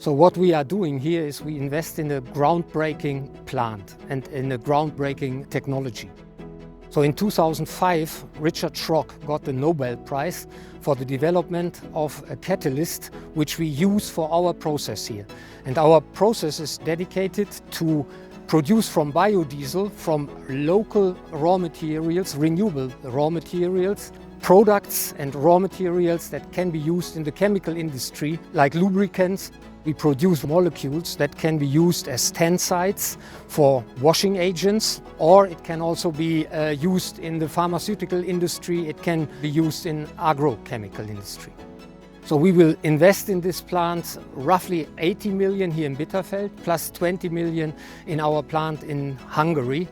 So what we are doing here is we invest in a groundbreaking plant and in a groundbreaking technology. So in 2005, Richard Schrock got the Nobel Prize for the development of a catalyst which we use for our process here. And our process is dedicated to produce from biodiesel, from local raw materials, renewable raw materials, products and raw materials that can be used in the chemical industry, like lubricants. We produce molecules that can be used as tensides for washing agents, or it can also be used in the pharmaceutical industry, it can be used in agrochemical industry. So we will invest in this plant roughly 80 million here in Bitterfeld, plus 20 million in our plant in Hungary,